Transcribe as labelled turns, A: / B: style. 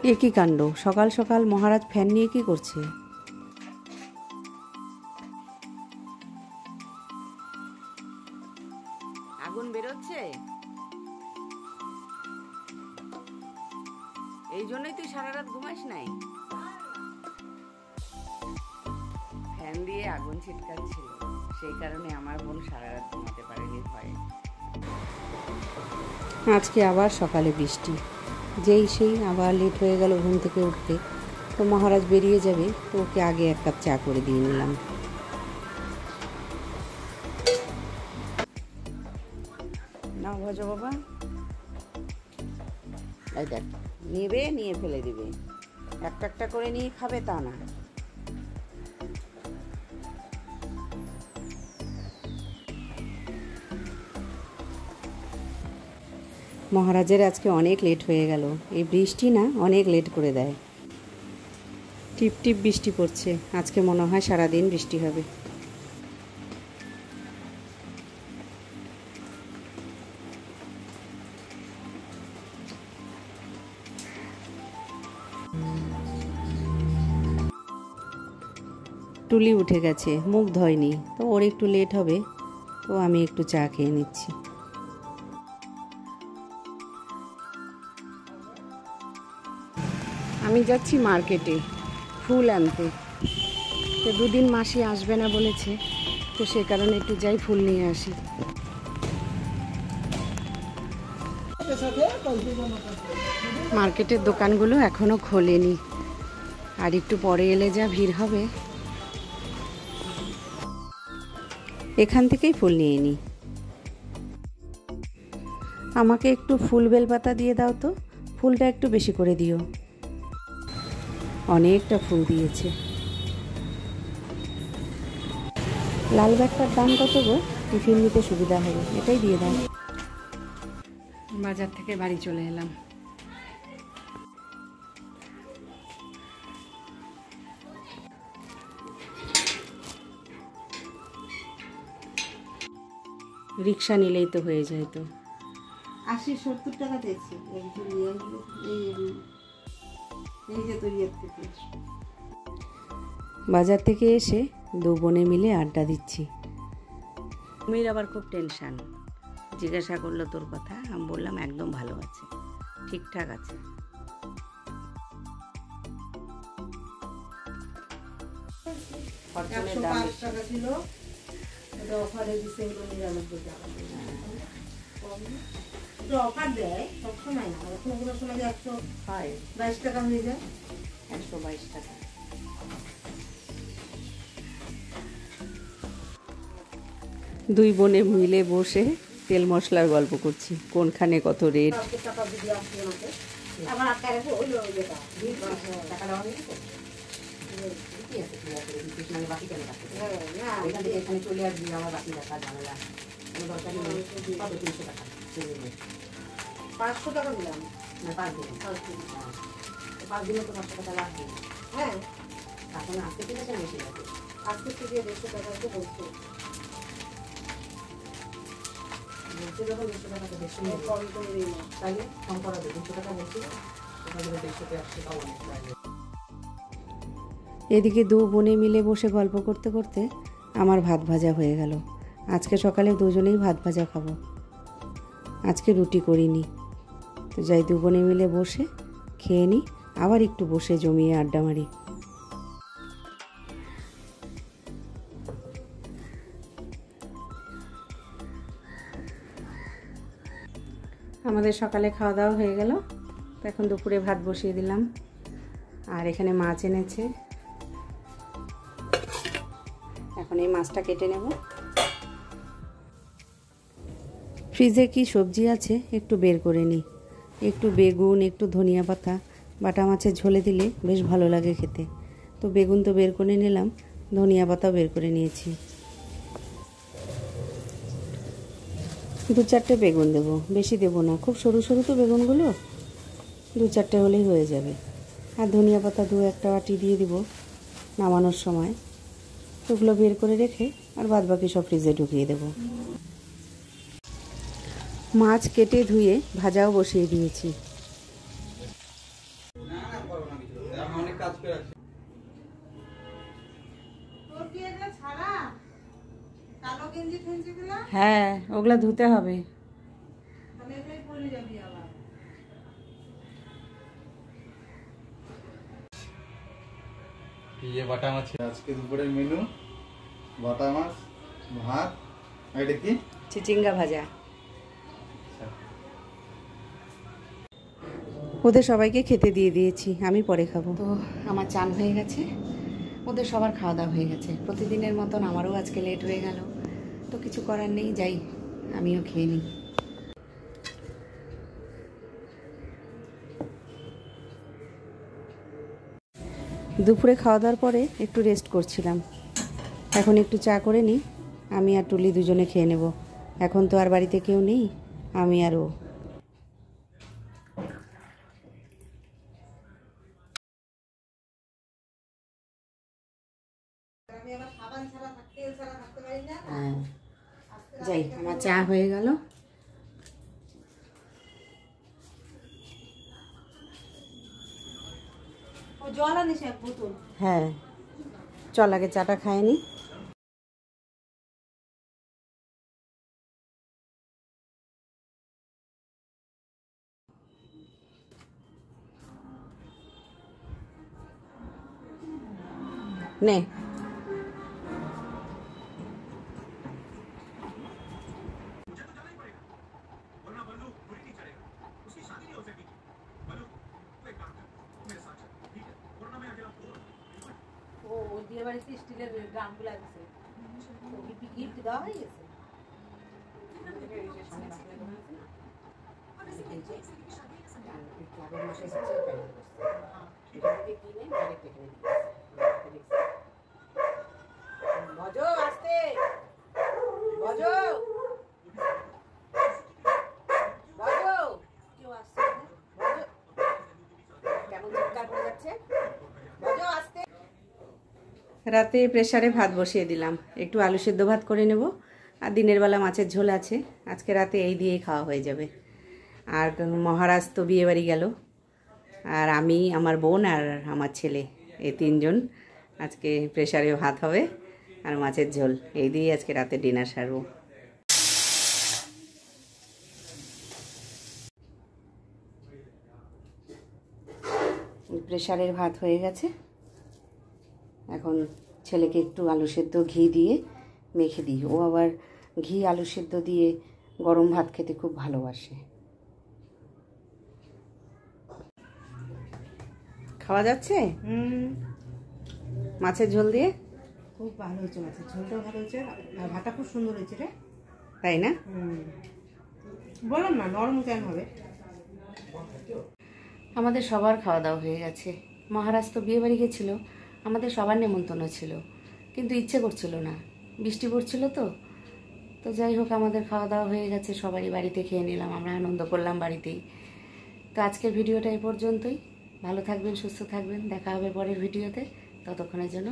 A: এ কি কাণ্ড! সকাল সকাল মহারাজ ফ্যান নিয়ে কি করছে? আগুন বেরোচ্ছে, এই জন্যই তুই সারা রাত ঘুমাস নাই। ফ্যান দিয়ে আগুন ছিটকাচ্ছিল, সেই কারণে আমার বোন সারা রাত ঘুমাতে পারেনি ভয়ে। আজকে আবার সকালে বৃষ্টি, যেই সেই আবার লেট হয়ে গেল ঘুম থেকে উঠতে। তো মহারাজ বেরিয়ে যাবে, তো ওকে আগে এক কাপ চা করে দিয়ে নিলাম। না ভজ বাবা, এই দেখ, নেবে নিয়ে ফেলে দিবে, একটা একটা করে নিয়ে খাবে তা না। মহারাজের আজকে অনেক লেট হয়ে গেল, এই বৃষ্টি না অনেক লেট করে দেয়। টিপ টিপ বৃষ্টি পড়ছে, আজকে মনে হয় সারাদিন বৃষ্টি হবে। টুলি উঠে গেছে, মুখ ধোয়নি, তো ওর একটু লেট হবে, তো আমি একটু চা খেয়ে নিচ্ছি। আমি যাচ্ছি মার্কেটে ফুল আনতে, তো দুদিন মাসি আসবে না বলেছে, তো সে কারণে একটু যাই ফুল নিয়ে আসি। মার্কেটের দোকানগুলো এখনো খোলেনি, আর একটু পরে এলে যা ভিড় হবে। এখান থেকেই ফুল নিয়ে নিই। আমাকে একটু ফুল বেলপাতা দিয়ে দাও তো, ফুলটা একটু বেশি করে দিও। অনেকটা ফুল দিয়েছে। লাল ব্যাগটার দাম কত গো? টিফিন নিতে সুবিধা হবে, এটাই দিয়ে দাও। বাজার থেকে বাড়ি চলে এলাম। রিক্সা নিলেই তো হয়ে যায়। তো 80-70 টাকা দিয়েছি। বাজার থেকে এসে দু বোনে মিলে আড্ডা দিচ্ছি। মেয়ের আবার খুব টেনশান, জিজ্ঞাসা করলো তোর কথা, আমি বললাম একদম ভালো আছে, ঠিকঠাক আছে।
B: অফার দেয় সবসময় না, কোনো কোনো সময় 122 টাকা হয়ে যায়।
A: 122 টাকা। দুই বোনে মিলে বসে তেল মশলার গল্প করছি, কোনখানে কত রেট।
B: চলে আসবি আমার বাকি দেখা ঝামেলা। 500 টাকা দিলাম না, 5 দিন 5 দিনে তো 500 টাকা লাগবে। হ্যাঁ, এখন আজকে থেকে বেশি লাগবে, আজকে থেকে 150 টাকা তো বলছে। যখন 150 টাকা বেশি কম করে দিই না, তাহলে কম করা যাবে। 200 টাকা বলছিল, ওখানে 150 টাকা অনেক লাগে।
A: এদিকে দু বোনে মিলে বসে গল্প করতে করতে আমার ভাত ভাজা হয়ে গেল। আজকে সকালে দুজনেই ভাত ভাজা খাবো, আজকে রুটি করিনি। তো যাই দু বোনে মিলে বসে খেয়ে নিই, আবার একটু বসে জমিয়ে আড্ডা মারি। আমাদের সকালে খাওয়া দাওয়া হয়ে গেল, তো এখন দুপুরে ভাত বসিয়ে দিলাম। আর এখানে মাছ এনেছে, এখন এই মাছটা কেটে নেব। ফ্রিজে কি সবজি আছে একটু বের করে নিই, একটু বেগুন, একটু ধনিয়া পাতা, বাটা মাছের ঝোলে দিলে বেশ ভালো লাগে খেতে। তো বেগুন তো বের করে নিলাম, ধনিয়া পাতাও বের করে নিয়েছি। 2-4টে বেগুন দেবো, বেশি দেবো না, খুব সরু সরু তো বেগুনগুলো, 2-4টে হলেই হয়ে যাবে। আর ধনিয়া পাতা 2-1টা বাটি দিয়ে দিব নামানোর সময়। ওগুলো বের করে রেখে আর বাদ বাকি সব ফ্রিজে ঢুকিয়ে দেব। মাছ কেটে ধুয়ে ভাজাও বসিয়ে দিয়েছি। হ্যাঁ, ওগুলা ধুতে হবে।
C: বাটা মাছ আজকে দুপুরের মেনু, বাটা মাছ, ভাত, এটা কি
A: চিচিঙ্গা ভাজা। ওদের সবাইকে খেতে দিয়ে দিয়েছি, আমি পরে খাবো। তো আমার চান হয়ে গেছে, ওদের সবার খাওয়া দাওয়া হয়ে গেছে। প্রতিদিনের মতন আমারও আজকে লেট হয়ে গেল, তো কিছু করার নেই, যাই আমিও খেয়ে নিই। দুপুরে খাওয়া দাওয়ার পরে একটু রেস্ট করছিলাম, এখন একটু চা করে নিই। আমি আর টুলি দুজনে খেয়ে নেব, এখন তো আর বাড়িতে কেউ নেই, আমি আর ও। যাই, আমার চা হয়ে গেল।
B: জল আনিস এক বোতল।
A: হ্যাঁ, চল আগে চাটা খায় নি। নে,
B: ও বিয়ে বাড়িতে স্টিলের ড্রামগুলো দিছে, গিফট দেওয়া হয়ে গেছে। বজো আসতে, বজো বজো, কেউ আসছে, বজো কেমন চিৎকার করে যাচ্ছে, বজো আসতে।
A: রাতে প্রেসারে ভাত বসিয়ে দিলাম, একটু আলু সেদ্ধ ভাত করে নেব, আর দিনের বেলা মাছের ঝোল আছে, আজকে রাতে এই দিয়েই খাওয়া হয়ে যাবে। আর মহারাজ তো বিয়ে বাড়ি গেল, আর আমি, আমার বোন আর আমার ছেলে, এই তিনজন আজকে প্রেসারে ভাত হবে আর মাছের ঝোল, এই দিয়ে আজকে রাতে ডিনার সারবো। প্রেসারের ভাত হয়ে গেছে, এখন ছেলেকে একটু আলু সেদ্ধ ঘি দিয়ে মেখে দিই, ও আবার ঘি আলু সেদ্ধ দিয়ে গরম ভাত খেতে খুব ভালোবাসে। খাওয়া যাচ্ছে মাছের ঝোল দিয়ে?
B: খুব ভালো হয়েছে, মাছের ঝোলটাও ভালো হয়েছে, আর ভাতটা খুব সুন্দর হয়েছে রে।
A: তাই না?
B: বললাম না নরম কেন হবে।
A: আমাদের সবার খাওয়া দাওয়া হয়ে গেছে। মহারাজ তো বিয়ে বাড়ি গেছিল, আমাদের সবার নেমন্তন্ন ছিল, কিন্তু ইচ্ছে করছিল না, বৃষ্টি পড়ছিল তো। তো যাই হোক, আমাদের খাওয়া দাওয়া হয়ে গেছে, সবারই বাড়িতে খেয়ে নিলাম, আমরা আনন্দ করলাম বাড়িতেই। তো আজকের ভিডিওটা এই পর্যন্তই। ভালো থাকবেন, সুস্থ থাকবেন, দেখা হবে পরের ভিডিওতে, ততক্ষণের জন্য